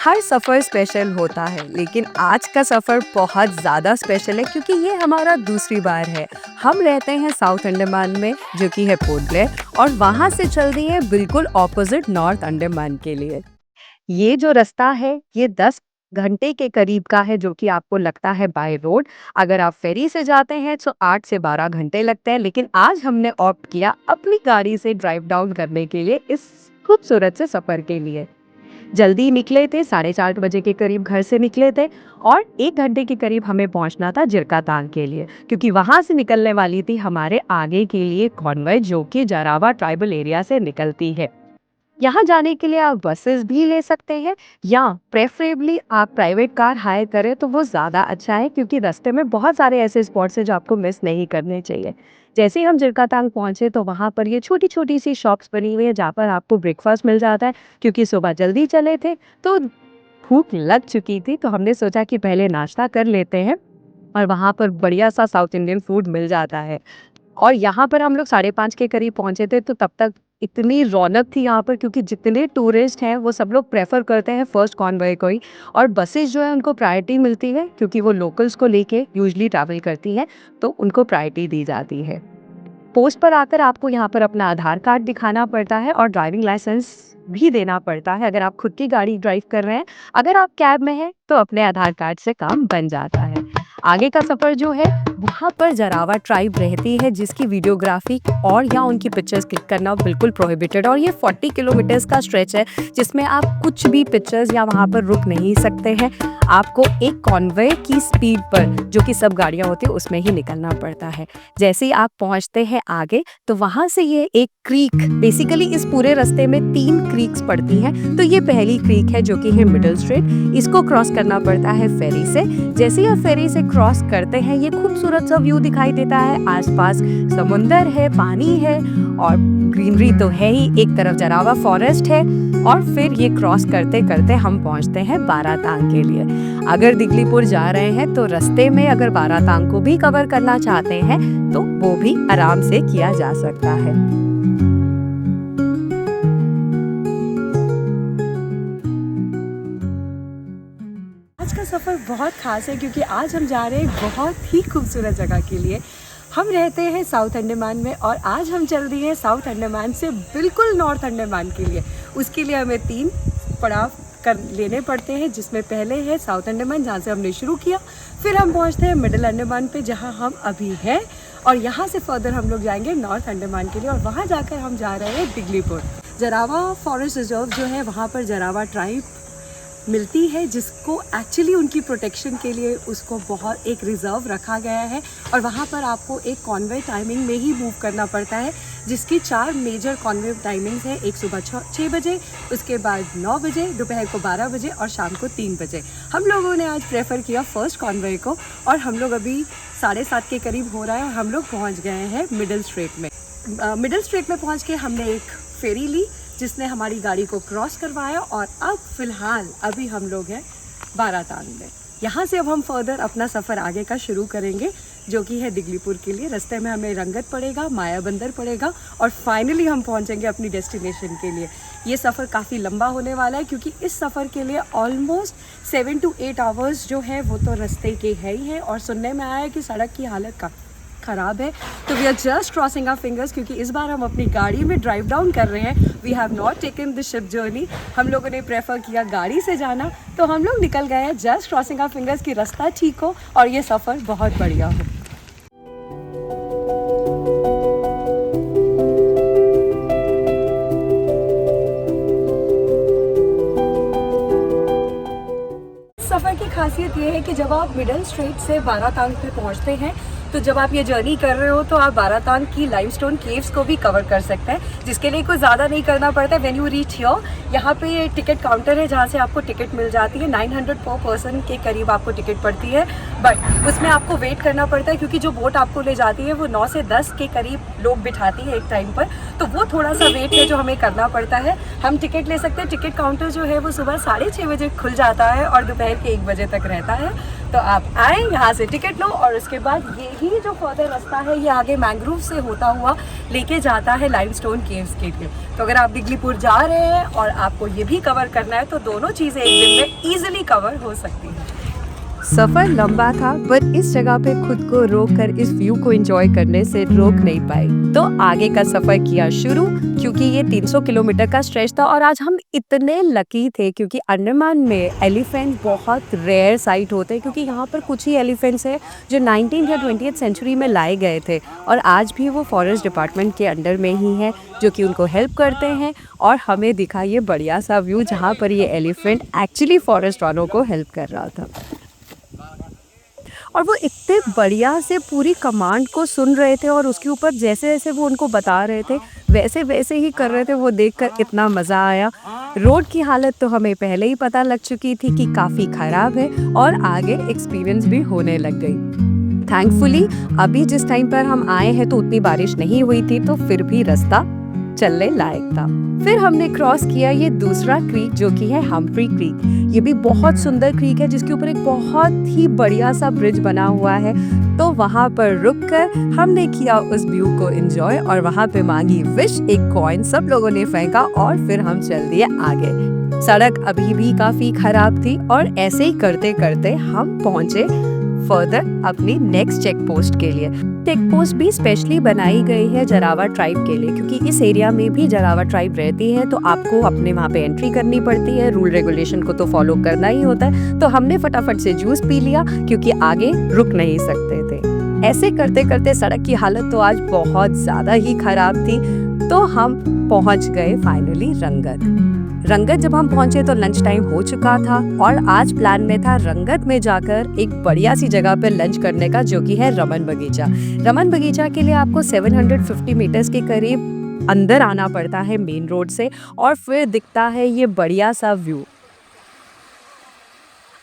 हर सफ़र special होता है, लेकिन आज का सफ़र बहुत ज़्यादा स्पेशल है क्योंकि ये हमारा दूसरी बार है। हम रहते हैं साउथ अंडमान में, जो कि है पोर्ट ब्लेयर, और वहाँ से चल दिए हैं बिल्कुल ऑपोजिट नॉर्थ अंडमान के लिए। ये जो रास्ता है, ये 10 घंटे के करीब का है, जो कि आपको लगता है बाय रोड। अगर आप फेरी से जाते हैं तो 8 से 12 घंटे लगते हैं, लेकिन आज हमने ऑप्ट किया अपनी गाड़ी से ड्राइव डाउन करने के लिए इस खूबसूरत से सफ़र के लिए। जल्दी निकले थे, 4:30 बजे के करीब घर से निकले थे और 1 घंटे के करीब हमें पहुंचना था जिरकातांग के लिए, क्योंकि वहां से निकलने वाली थी हमारे आगे के लिए कॉन्वॉय, जो कि जरावा ट्राइबल एरिया से निकलती है। यहाँ जाने के लिए आप बसेस भी ले सकते हैं या प्रेफरेबली आप प्राइवेट कार हायर करें तो वो ज़्यादा अच्छा है, क्योंकि रास्ते में बहुत सारे ऐसे स्पॉट्स हैं जो आपको मिस नहीं करने चाहिए। जैसे ही हम जिरकातांग पहुँचे तो वहाँ पर ये छोटी-छोटी सी शॉप्स बनी हुई है जहाँ पर आपको ब्रेकफास्ट मिल जाता है, क्योंकि सुबह जल्दी चले थे तो भूख लग चुकी थी, तो हमने सोचा कि पहले नाश्ता कर लेते हैं और वहाँ पर बढ़िया सा साउथ इंडियन फूड मिल जाता है। और यहाँ पर हम लोग 5:30 के करीब पहुँचे थे, तो तब तक इतनी रौनक थी यहाँ पर, क्योंकि जितने टूरिस्ट हैं वो सब लोग प्रेफर करते हैं फर्स्ट कॉन्वॉय को ही, और बसेस जो है उनको प्रायोरिटी मिलती है क्योंकि वो लोकल्स को लेके यूजुअली ट्रैवल करती हैं, तो उनको प्रायोरिटी दी जाती है। पोस्ट पर आकर आपको यहाँ पर अपना आधार कार्ड दिखाना पड़ता है और ड्राइविंग लाइसेंस भी देना पड़ता है अगर आप खुद की गाड़ी ड्राइव कर रहे हैं। अगर आप कैब में हैं तो अपने आधार कार्ड से काम बन जाता है। आगे का सफ़र जो है, वहाँ पर जरावा ट्राइब रहती है जिसकी वीडियोग्राफी और या उनकी पिक्चर्स क्लिक करना बिल्कुल प्रोहिबिटेड, और ये 40 किलोमीटर्स का स्ट्रेच है जिसमें आप कुछ भी पिक्चर्स या वहाँ पर रुक नहीं सकते हैं। आपको एक कॉन्वॉय की स्पीड पर, जो कि सब गाड़ियाँ होती है, उसमें ही निकलना पड़ता है। जैसे ही आप पहुँचते हैं आगे तो वहाँ से ये एक क्रीक, बेसिकली इस पूरे रास्ते में 3 क्रीक्स पड़ती हैं। तो ये पहली क्रीक है जो कि है मिडल स्ट्रेट, इसको क्रॉस करना पड़ता है फेरी से। जैसे ही आप फेरी से क्रॉस करते हैं ये खूबसूरत सा व्यू दिखाई देता है, आसपास समुंदर है, पानी है और ग्रीनरी तो है ही, एक तरफ जरावा फॉरेस्ट है। और फिर ये क्रॉस करते करते हम पहुंचते हैं बारातांग के लिए। अगर दिगलीपुर जा रहे हैं तो रास्ते में अगर बारातांग को भी कवर करना चाहते हैं तो वो भी आराम से किया जा सकता है। आज का सफ़र बहुत ख़ास है क्योंकि आज हम जा रहे हैं बहुत ही खूबसूरत जगह के लिए। हम रहते हैं साउथ अंडमान में और आज हम चल दिए हैं साउथ अंडमान से बिल्कुल नॉर्थ अंडमान के लिए। उसके लिए हमें 3 पड़ाव लेने पड़ते हैं, जिसमें पहले है साउथ अंडमान जहाँ से हमने शुरू किया, फिर हम पहुँचते हैं मिडिल अंडमान पे जहाँ हम अभी हैं, और यहाँ से फर्दर हम लोग जाएंगे नॉर्थ अंडमान के लिए, और वहाँ जाकर हम जा रहे हैं दिगलीपुर। जरावा फॉरेस्ट रिजर्व जो है, वहाँ पर जरावा ट्राइब मिलती है, जिसको एक्चुअली उनकी प्रोटेक्शन के लिए उसको बहुत एक रिज़र्व रखा गया है, और वहाँ पर आपको एक कॉन्वॉय टाइमिंग में ही मूव करना पड़ता है, जिसकी 4 मेजर कॉन्वॉय टाइमिंग्स हैं। एक सुबह 6 बजे, उसके बाद 9 बजे, दोपहर को 12 बजे और शाम को 3 बजे। हम लोगों ने आज प्रेफर किया फर्स्ट कॉन्वॉय को, और हम लोग अभी 7:30 के करीब हो रहा है और हम लोग पहुँच गए हैं मिडिल स्ट्रेट में। मिडिल स्ट्रेट में पहुँच के हमने एक फेरी ली जिसने हमारी गाड़ी को क्रॉस करवाया, और अब फ़िलहाल अभी हम लोग हैं बारातांग में। यहाँ से अब हम फर्दर अपना सफ़र आगे का शुरू करेंगे, जो कि है दिगलीपुर के लिए। रास्ते में हमें रंगत पड़ेगा, माया बंदर पड़ेगा, और फाइनली हम पहुँचेंगे अपनी डेस्टिनेशन के लिए। ये सफ़र काफ़ी लंबा होने वाला है क्योंकि इस सफ़र के लिए ऑलमोस्ट 7 to 8 आवर्स जो है वो तो रास्ते के है ही है, और सुनने में आया है कि सड़क की हालत काफ़ी ख़राब है। तो we are just crossing our fingers, क्योंकि इस बार हम अपनी गाड़ी में ड्राइव डाउन कर रहे हैं। We have not taken the ship journey, हम लोगों ने प्रेफर किया गाड़ी से जाना, तो हम लोग निकल गए हैं जस्ट क्रॉसिंग आवर फिंगर्स कि रास्ता ठीक हो और ये सफ़र बहुत बढ़िया हो। सफ़र की खासियत ये है कि जब आप मिडल स्ट्रेट से बारातांग पे पहुंचते हैं, तो जब आप ये जर्नी कर रहे हो तो आप बारातांग की लाइमस्टोन केव्स को भी कवर कर सकते हैं, जिसके लिए कुछ ज़्यादा नहीं करना पड़ता है। व्हेन यू रीच हियर, यहाँ पे ये टिकट काउंटर है जहाँ से आपको टिकट मिल जाती है। 900 पर पर्सन के करीब आपको टिकट पड़ती है, बट उसमें आपको वेट करना पड़ता है क्योंकि जो बोट आपको ले जाती है वो 9 से 10 के करीब लोग बिठाती है एक टाइम पर, तो वो थोड़ा सा वेट है जो हमें करना पड़ता है। हम टिकट ले सकते हैं। टिकट काउंटर जो है वो सुबह 6:30 बजे खुल जाता है और दोपहर के 1 बजे तक रहता है। तो आप आए, यहाँ से टिकट लो और उसके बाद यही जो फर्दर रास्ता है ये आगे मैंग्रोव से होता हुआ लेके जाता है लाइमस्टोन केव्स के लिए। तो अगर आप दिगलीपुर जा रहे हैं और आपको ये भी कवर करना है तो दोनों चीज़ें एक दिन में ईजिली कवर हो सकती हैं। सफ़र लंबा था पर इस जगह पे खुद को रोक कर इस व्यू को एंजॉय करने से रोक नहीं पाई, तो आगे का सफ़र किया शुरू क्योंकि ये 300 किलोमीटर का स्ट्रेच था। और आज हम इतने लकी थे क्योंकि अंडमान में एलिफेंट बहुत रेयर साइट होते हैं, क्योंकि यहाँ पर कुछ ही एलिफेंट्स हैं जो 19th या 20th सेंचुरी में लाए गए थे और आज भी वो फॉरेस्ट डिपार्टमेंट के अंडर में ही है जो कि उनको हेल्प करते हैं। और हमें दिखा ये बढ़िया सा व्यू जहाँ पर ये एलिफेंट एक्चुअली फॉरेस्ट वालों को हेल्प कर रहा था और वो इतने बढ़िया से पूरी कमांड को सुन रहे थे और उसके ऊपर जैसे जैसे वो उनको बता रहे थे वैसे वैसे ही कर रहे थे। वो देखकर इतना मज़ा आया। रोड की हालत तो हमें पहले ही पता लग चुकी थी कि काफ़ी ख़राब है और आगे एक्सपीरियंस भी होने लग गई। थैंकफुली अभी जिस टाइम पर हम आए हैं तो उतनी बारिश नहीं हुई थी, तो फिर भी रास्ता चलने लायक था। फिर हमने क्रॉस किया ये दूसरा क्रीक जो कि है हम्फ्री क्रीक। ये भी बहुत सुंदर क्रीक है जिसके ऊपर एक बहुत ही बढ़िया सा ब्रिज बना हुआ है। तो वहाँ पर रुककर हमने किया उस व्यू को एंजॉय और वहाँ पे मांगी विश, एक कॉइन सब लोगों ने फेंका और फिर हम चल दिए आगे। सड़क अभी भी काफी खराब थी और ऐसे ही करते करते हम पहुंचे फर्दर अपनी नेक्स्ट चेक पोस्ट के लिए। चेक पोस्ट भी स्पेशली बनाई गई है जरावा ट्राइब के लिए, क्योंकि इस एरिया में भी जरावा ट्राइब रहती है, तो आपको अपने वहाँ पे एंट्री करनी पड़ती है। रूल रेगुलेशन को तो फॉलो करना ही होता है। तो हमने फटाफट से जूस पी लिया क्योंकि आगे रुक नहीं सकते थे। ऐसे करते करते सड़क की हालत तो आज बहुत ज्यादा ही खराब थी, तो हम पहुंच गए फाइनली रंगत जब हम पहुंचे तो लंच टाइम हो चुका था और आज प्लान में था रंगत में जाकर एक बढ़िया सी जगह पर लंच करने का, जो कि है रमन बगीचा। रमन बगीचा के लिए आपको 750 मीटर्स के करीब अंदर आना पड़ता है मेन रोड से और फिर दिखता है ये बढ़िया सा व्यू।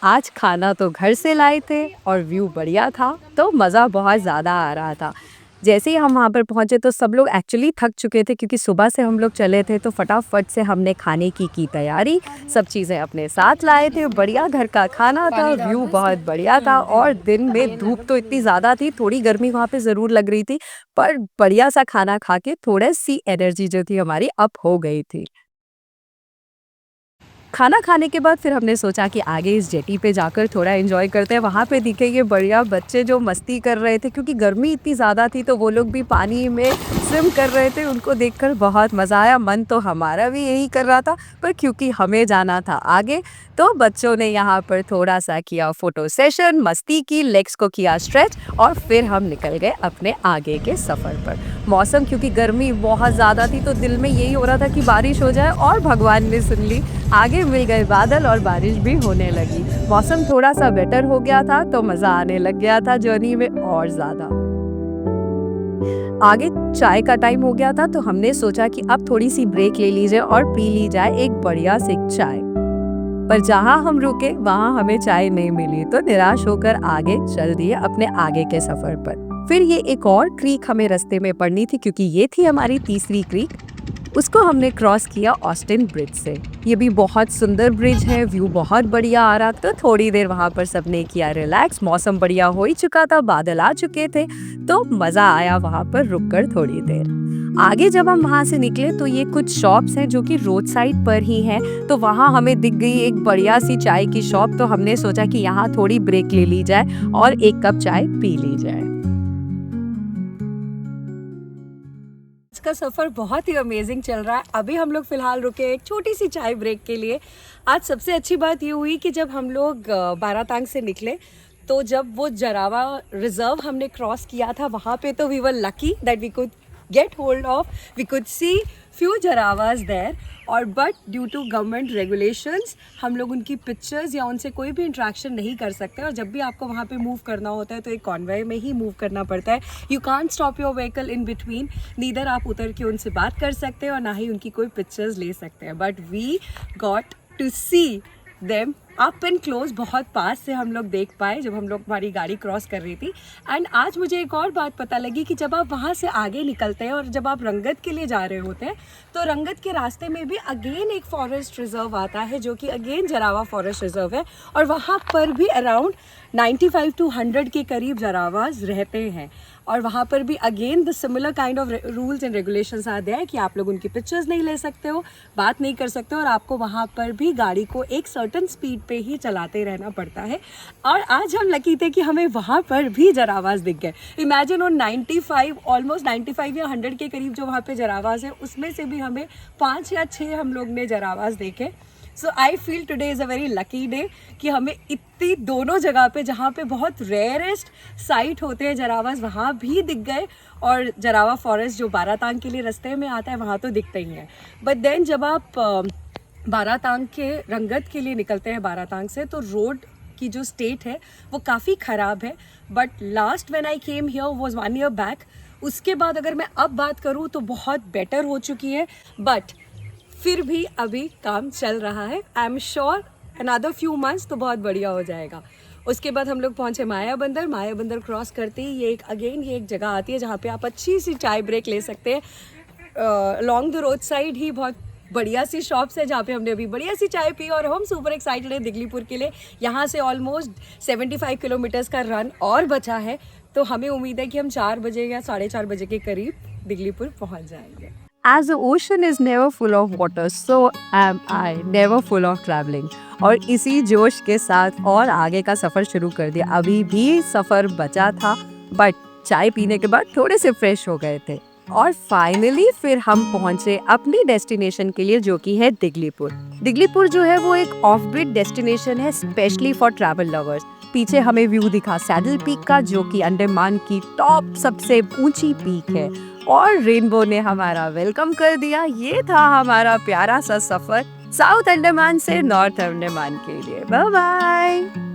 आज खाना तो घर से लाए थे और व्यू बढ़िया था, तो मज़ा बहुत ज़्यादा आ रहा था। जैसे ही हम वहाँ पर पहुँचे तो सब लोग एक्चुअली थक चुके थे क्योंकि सुबह से हम लोग चले थे, तो फटाफट से हमने खाने की तैयारी, सब चीज़ें अपने साथ लाए थे। बढ़िया घर का खाना था, व्यू बहुत बढ़िया था और दिन में धूप तो इतनी ज़्यादा थी, थोड़ी गर्मी वहाँ पे ज़रूर लग रही थी, पर बढ़िया सा खाना खा के थोड़ी सी एनर्जी जो थी हमारी अप हो गई थी। खाना खाने के बाद फिर हमने सोचा कि आगे इस जेटी पे जाकर थोड़ा एंजॉय करते हैं। वहाँ पे दिखे ये बढ़िया बच्चे जो मस्ती कर रहे थे, क्योंकि गर्मी इतनी ज़्यादा थी तो वो लोग भी पानी में स्विम कर रहे थे। उनको देखकर बहुत मज़ा आया। मन तो हमारा भी यही कर रहा था, पर क्योंकि हमें जाना था आगे तो बच्चों ने यहाँ पर थोड़ा सा किया फ़ोटो सेशन, मस्ती की, लेग्स को किया स्ट्रेच और फिर हम निकल गए अपने आगे के सफ़र पर। मौसम क्योंकि गर्मी बहुत ज़्यादा थी तो दिल में यही हो रहा था कि बारिश हो जाए, और भगवान ने सुन ली। आगे मिल गए बादल और बारिश भी होने लगी। मौसम थोड़ा सा बेटर हो गया था तो मज़ा आने लग गया था जर्नी में और ज़्यादा। आगे चाय का टाइम हो गया था तो हमने सोचा कि अब थोड़ी सी ब्रेक ले ली जाए और पी ली जाए एक बढ़िया सी चाय। पर जहाँ हम रुके वहाँ हमें चाय नहीं मिली, तो निराश होकर आगे चल दिए अपने आगे के सफ़र पर। फिर ये एक और क्रीक हमें रास्ते में पड़नी थी क्योंकि ये थी हमारी तीसरी क्रीक। उसको हमने क्रॉस किया ऑस्टिन ब्रिज से। ये भी बहुत सुंदर ब्रिज है, व्यू बहुत बढ़िया आ रहा था। थोड़ी देर वहाँ पर सबने किया रिलैक्स, मौसम बढ़िया हो ही चुका था, बादल आ चुके थे, तो मज़ा आया वहाँ पर रुककर थोड़ी देर। आगे जब हम वहाँ से निकले तो ये कुछ शॉप्स हैं जो कि रोड साइड पर ही हैं, तो वहाँ हमें दिख गई एक बढ़िया सी चाय की शॉप। तो हमने सोचा कि यहाँ थोड़ी ब्रेक ले ली जाए और एक कप चाय पी ली जाए। का सफ़र बहुत ही अमेजिंग चल रहा है। अभी हम लोग फ़िलहाल रुके एक छोटी सी चाय ब्रेक के लिए। आज सबसे अच्छी बात ये हुई कि जब हम लोग बारातांग से निकले तो जब वो जरावा रिजर्व हमने क्रॉस किया था वहाँ पे, तो we were lucky that we could get hold of, we could see few Jarawas there. और but due to government regulations हम लोग उनकी पिक्चर्स या उनसे कोई भी इंट्रैक्शन नहीं कर सकते। और जब भी आपको वहाँ पे मूव करना होता है तो एक कॉन्वॉय में ही मूव करना पड़ता है। You can't stop your vehicle in between, neither आप उतर के उनसे बात कर सकते हैं और ना ही उनकी कोई पिक्चर्स ले सकते हैं। But we got to see them up and close बहुत पास से हम लोग देख पाए जब हम लोग हमारी गाड़ी क्रॉस कर रही थी। एंड आज मुझे एक और बात पता लगी कि जब आप वहाँ से आगे निकलते हैं और जब आप रंगत के लिए जा रहे होते हैं तो रंगत के रास्ते में भी अगेन एक फॉरेस्ट रिजर्व आता है जो कि अगेन जरावा फॉरेस्ट रिजर्व है, और वहाँ पर भी अराउंड 95 to 100 के करीब जरावाज रहते हैं। और वहाँ पर भी again the similar kind of rules and regulations आते हैं कि आप लोग उनकी पिक्चर्स नहीं ले सकते हो, बात नहीं कर सकते हो, और आपको वहाँ पर भी गाड़ी को एक सर्टन स्पीड पे ही चलाते रहना पड़ता है। और आज हम लकी थे कि हमें वहाँ पर भी जरावाज दिख गए। इमेजिन उन 95 ऑलमोस्ट 95 या 100 के करीब जो वहाँ पे जरावाज है उसमें से भी हमें 5 या 6 हम लोग ने जरावाज देखे। So I feel today is a very lucky day कि हमें इतनी दोनों जगह पे जहाँ पे बहुत रेयरेस्ट साइट होते हैं जरावाज वहाँ भी दिख गए, और जरावा फॉरेस्ट जो बारातांग के लिए रास्ते में आता है वहाँ तो दिखता ही है। बट देन जब आप बारातांग के रंगत के लिए निकलते हैं बारातांग से, तो रोड की जो स्टेट है वो काफ़ी ख़राब है। But last when I came here was 1 year back. उसके बाद अगर मैं अब बात करूँ तो बहुत बेटर हो चुकी है, बट फिर भी अभी काम चल रहा है। I am sure another few months तो बहुत बढ़िया हो जाएगा। उसके बाद हम लोग पहुँचे माया बंदर। माया बंदर क्रॉस करते ही ये एक जगह आती है जहाँ पे आप अच्छी सी चाय ब्रेक ले सकते हैं। लॉन्ग द रोड साइड ही बहुत बढ़िया सी शॉप्स है जहाँ पे हमने अभी बढ़िया सी चाय पी, और हम सुपर एक्साइटेड है दिगलीपुर के लिए। यहाँ से ऑलमोस्ट 75 किलोमीटर्स का रन और बचा है, तो हमें उम्मीद है कि हम 4 बजे या 4:30 बजे के करीब दिगलीपुर पहुँच जाएंगे। As the ocean is never full of water, so am I never full of traveling. और इसी जोश के साथ और आगे का सफ़र शुरू कर दिया। अभी भी सफ़र बचा था, बट चाय पीने के बाद थोड़े से फ्रेश हो गए थे। और फाइनली फिर हम पहुंचे अपनी डेस्टिनेशन के लिए, जो कि है दिगलीपुर। दिगलीपुर जो है वो एक ऑफ ग्रिड डेस्टिनेशन है स्पेशली फॉर ट्रैवल लवर्स। पीछे हमें व्यू दिखा सैडल पीक का, जो कि अंडमान की टॉप सबसे ऊंची पीक है, और रेनबो ने हमारा वेलकम कर दिया। ये था हमारा प्यारा सा सफर साउथ अंडमान से नॉर्थ अंडमान के लिए। Bye bye.